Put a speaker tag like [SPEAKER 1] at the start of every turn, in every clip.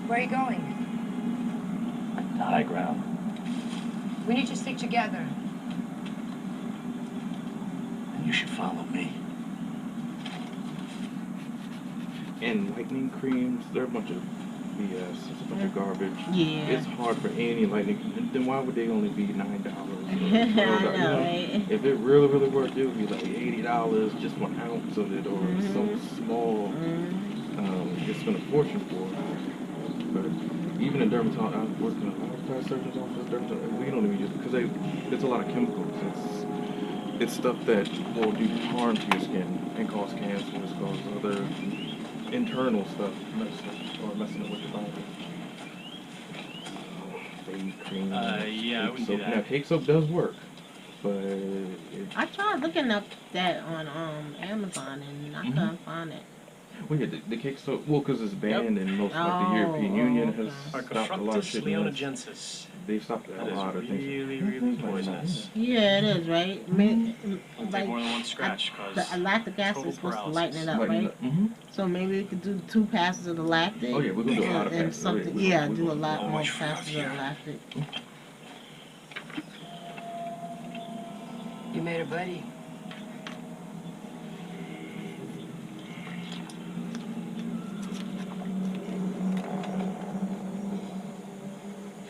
[SPEAKER 1] Where are you going?
[SPEAKER 2] The high ground.
[SPEAKER 1] We need to stick together.
[SPEAKER 2] And you should follow me.
[SPEAKER 3] And lightening creams, they're a bunch of BS. It's a bunch of garbage.
[SPEAKER 4] Yeah.
[SPEAKER 3] It's hard for any lightening. Then why would they only be $9?
[SPEAKER 4] I know, right?
[SPEAKER 3] If it really, really worked, it would be like $80, just 1 ounce of it, or some small. You spend a fortune for it. But even in dermatology, I work in a lot of plastic surgeon's office. We don't even use it because it's a lot of chemicals. It's stuff that will do harm to your skin and cause cancer, cause other internal stuff messing up with your body. Baby cream.
[SPEAKER 5] Yeah, I wouldn't do that.
[SPEAKER 3] Now, cake soap does work, but
[SPEAKER 4] I tried looking up that on Amazon and I couldn't find it.
[SPEAKER 3] well, yeah, the cake soap. Well, because it's banned in most like the European Union has stopped a lot of shit.
[SPEAKER 5] Leonogensis.
[SPEAKER 3] They've stopped a lot of things.
[SPEAKER 5] Really poisonous.
[SPEAKER 4] Yeah, it is, right?
[SPEAKER 5] It'll take more than one scratch
[SPEAKER 4] The
[SPEAKER 5] cause
[SPEAKER 4] lactic acid is supposed to lighten it up, right? So maybe we could do 2 passes of the lactic.
[SPEAKER 3] Oh yeah, we're gonna do a lot of
[SPEAKER 4] and
[SPEAKER 3] passes.
[SPEAKER 4] something.
[SPEAKER 3] Oh,
[SPEAKER 4] Yeah,
[SPEAKER 3] we're
[SPEAKER 4] do a
[SPEAKER 3] gonna
[SPEAKER 4] lot
[SPEAKER 3] do
[SPEAKER 4] more passes of the lactic.
[SPEAKER 1] You made a buddy.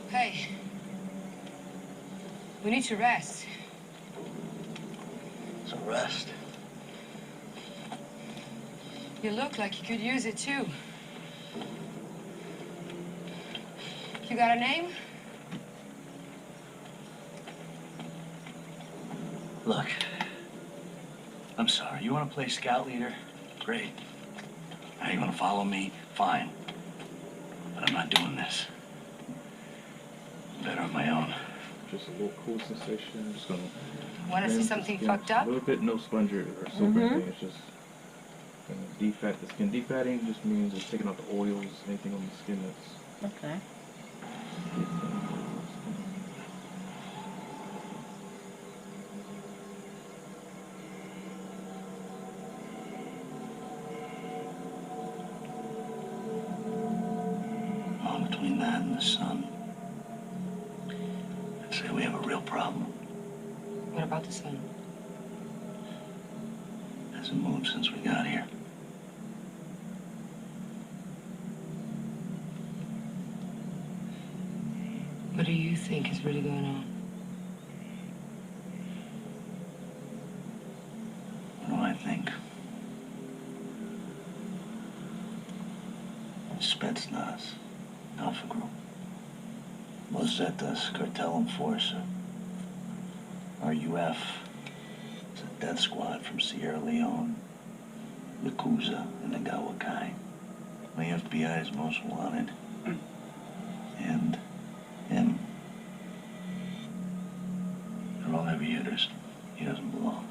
[SPEAKER 1] Hey. We need to rest.
[SPEAKER 2] So rest.
[SPEAKER 1] You look like you could use it too. You got a name?
[SPEAKER 2] Look. I'm sorry. You want to play scout leader? Great. Now you want to follow me? Fine. But I'm not doing this. I'm better on my own.
[SPEAKER 3] Just a little cool sensation. I'm just gonna.
[SPEAKER 1] Want to see something fucked up?
[SPEAKER 3] A little bit, no sponge or soap or anything. It's just gonna defat the skin. Defatting just means it's taking out the oils, anything on the skin that's.
[SPEAKER 4] Okay.
[SPEAKER 2] Oh, between that and the sun, I'd say we have a real problem.
[SPEAKER 1] What about the sun?
[SPEAKER 2] Hasn't moved since we got here.
[SPEAKER 1] What do you think is really going on?
[SPEAKER 2] What do I think? Spetsnaz, Alpha Group, Mozetas, Cartel Enforcer, RUF, it's a death squad from Sierra Leone, Yakuza, and the Gawakai. The FBI's most wanted. And him. They're all heavy hitters. He doesn't belong.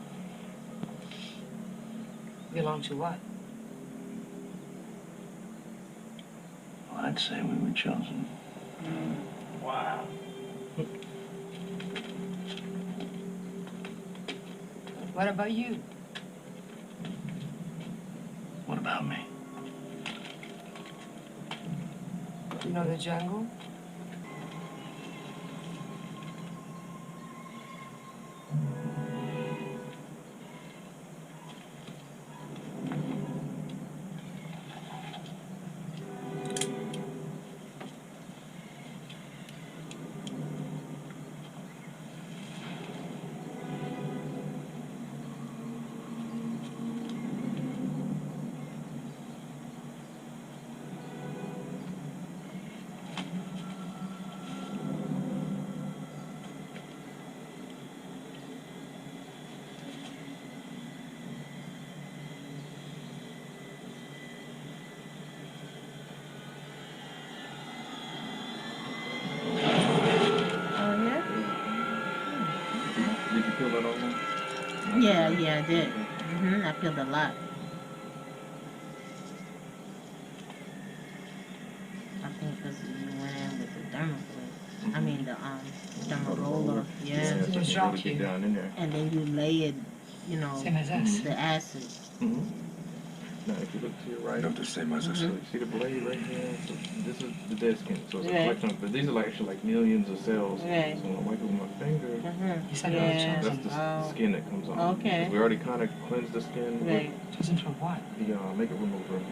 [SPEAKER 1] Belong to what?
[SPEAKER 2] Well, I'd say we were chosen.
[SPEAKER 5] Wow.
[SPEAKER 1] What about you?
[SPEAKER 2] What about me?
[SPEAKER 1] You know the jungle?
[SPEAKER 3] Did you feel that all?
[SPEAKER 4] Yeah, I did. I peeled a lot. I think because you went in with the dermaplate. I mean the dermaroller. Yeah.
[SPEAKER 1] Just
[SPEAKER 3] really
[SPEAKER 1] dropped
[SPEAKER 3] get
[SPEAKER 1] you.
[SPEAKER 3] down in there.
[SPEAKER 4] And then you layered,
[SPEAKER 1] Same as us.
[SPEAKER 4] the acid.
[SPEAKER 3] Now, if you look to your right,
[SPEAKER 6] Not the same as I
[SPEAKER 3] so
[SPEAKER 6] said.
[SPEAKER 3] you see the blade right here? So this is the dead skin. So it's a
[SPEAKER 4] Right.
[SPEAKER 3] collection of, but these are like actually like millions of cells.
[SPEAKER 4] Right.
[SPEAKER 3] So when I wipe it with my finger,
[SPEAKER 1] You said it
[SPEAKER 4] Yeah.
[SPEAKER 3] that's the
[SPEAKER 4] Oh.
[SPEAKER 3] skin that comes off.
[SPEAKER 4] Okay.
[SPEAKER 3] 'Cause we already kind of cleansed the skin
[SPEAKER 4] Right.
[SPEAKER 1] Doesn't from what?
[SPEAKER 3] with the makeup remover.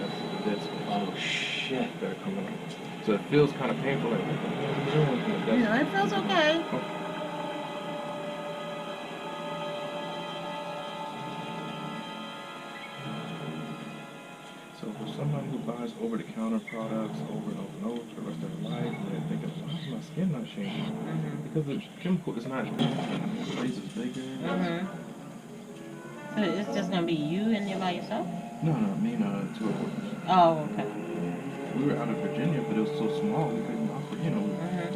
[SPEAKER 3] That's the dead skin
[SPEAKER 2] Oh, shit.
[SPEAKER 3] that are coming off. So it feels kind of painful. Like, what the hell are you doing? But
[SPEAKER 4] No, it feels okay.
[SPEAKER 3] So for somebody who buys over-the-counter products over and over and over for the rest of their life, and they're thinking, why is my skin not changing? Because the chemical is not, the place is bigger.
[SPEAKER 4] So it's just gonna be you in there by yourself?
[SPEAKER 3] No, me and two of us.
[SPEAKER 4] Oh, okay.
[SPEAKER 3] We were out of Virginia, but it was so small we couldn't offer,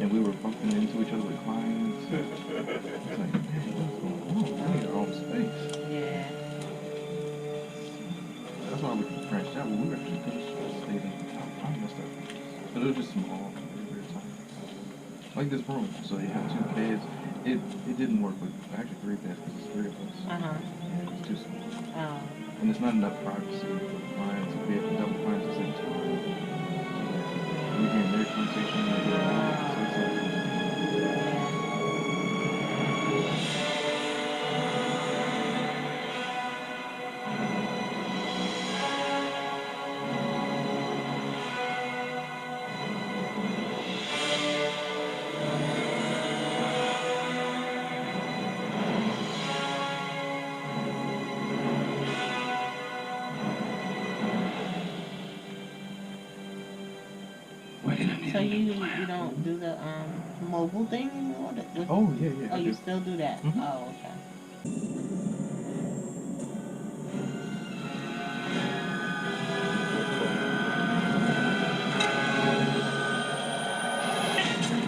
[SPEAKER 3] and we were bumping into each other with clients. It's like, man, what's going on? We need our own space.
[SPEAKER 4] Yeah.
[SPEAKER 3] That's why we branched out. We were actually could have stayed in California and stuff. But it was just small, very tiny. Like this room. So you have two beds. It didn't work with actually three beds because it's three of us. It's too small.
[SPEAKER 4] Oh.
[SPEAKER 3] And it's not enough privacy for the clients to be able to double clients at the same time. We're hearing their conversation, we're hearing ours, so it's like,
[SPEAKER 2] We're gonna need
[SPEAKER 4] So
[SPEAKER 2] a new
[SPEAKER 4] you
[SPEAKER 2] plan.
[SPEAKER 4] don't do the mobile thing anymore?
[SPEAKER 3] oh, yeah.
[SPEAKER 4] Oh,
[SPEAKER 3] I
[SPEAKER 4] you
[SPEAKER 3] do.
[SPEAKER 4] still do that?
[SPEAKER 3] Mhm.
[SPEAKER 4] Oh, okay.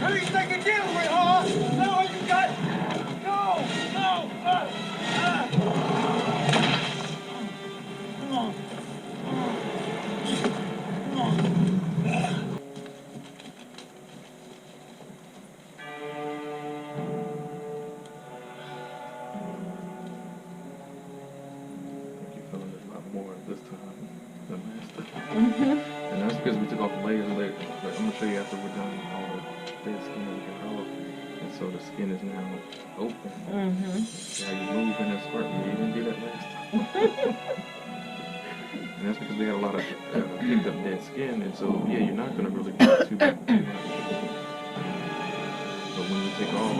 [SPEAKER 5] Everything you deal with, huh? Know what you got? No!
[SPEAKER 3] I keep feeling it a lot more this time than last time. And that's because we took off layers and layers. Like, I'm gonna show you after we're done all the dead skin we got off. And so the skin is now open. See how you move in that squirt? You didn't do that last time. And that's because we had a lot of picked up dead skin. And so, yeah, you're not gonna really get too much. But when you take off,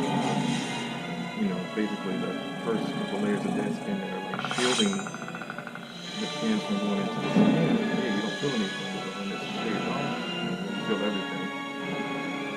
[SPEAKER 3] basically the first couple layers of dead skin that are like shielding the skin from going into the skin, yeah, you don't feel anything. But when it's shaved off, you feel everything.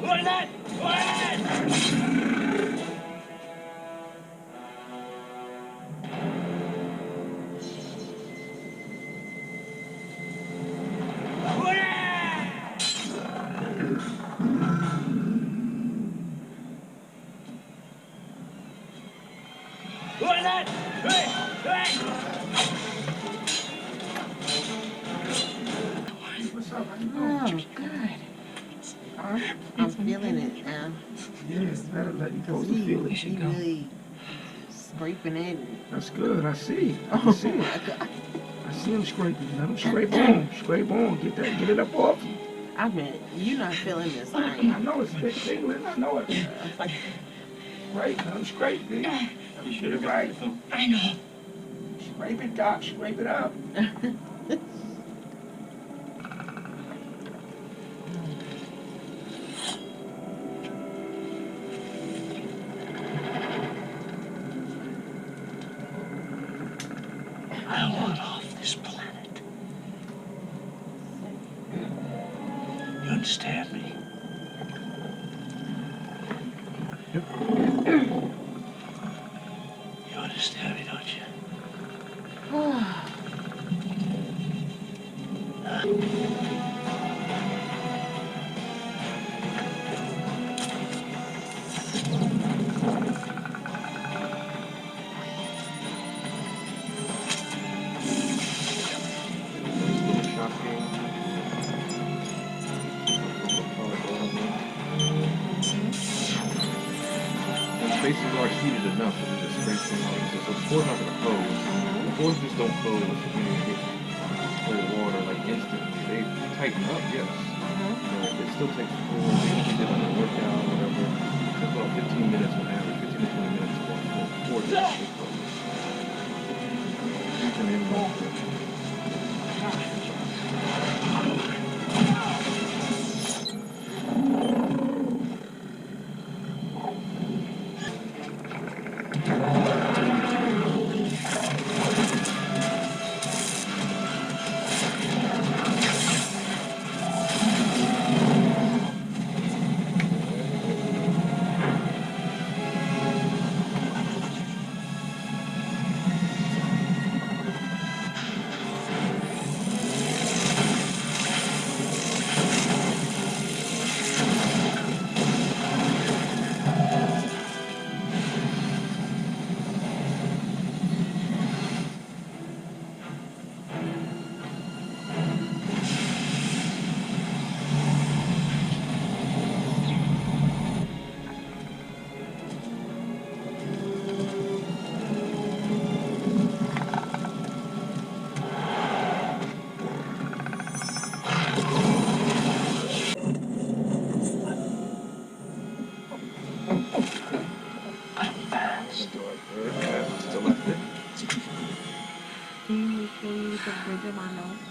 [SPEAKER 5] What is that? What is it? What is that? Hey!
[SPEAKER 6] What's up? How you
[SPEAKER 4] Oh,
[SPEAKER 6] doing?
[SPEAKER 4] God. I'm feeling it now.
[SPEAKER 6] Yeah, it's better let you
[SPEAKER 4] Because
[SPEAKER 6] supposed to feel
[SPEAKER 4] he
[SPEAKER 6] it.
[SPEAKER 4] really scraping it.
[SPEAKER 6] That's good. I see. I
[SPEAKER 4] Oh,
[SPEAKER 6] see it.
[SPEAKER 4] my God.
[SPEAKER 6] I see him scraping. Let him scrape on. Scrape on. Get it up off you.
[SPEAKER 4] I mean, you're not feeling this, are
[SPEAKER 6] I
[SPEAKER 4] you?
[SPEAKER 6] know it's big tingling. I know it. Right. Let him scrape, B. You should have right.
[SPEAKER 1] I know.
[SPEAKER 6] Scrape it, Doc. Scrape it up.
[SPEAKER 2] I want off this planet. You understand me? You understand me, don't you?
[SPEAKER 3] face is already heated enough that it just sprays from all this. So the pores not gonna close. The pores just don't close when you get cold water like instantly. They tighten up, yes. But it still takes full, even if you did like a workout or whatever, it takes about 15 minutes on average, 15 to 20 minutes for the pores to actually close. You can
[SPEAKER 4] Can you make sure you put bridge in my nose?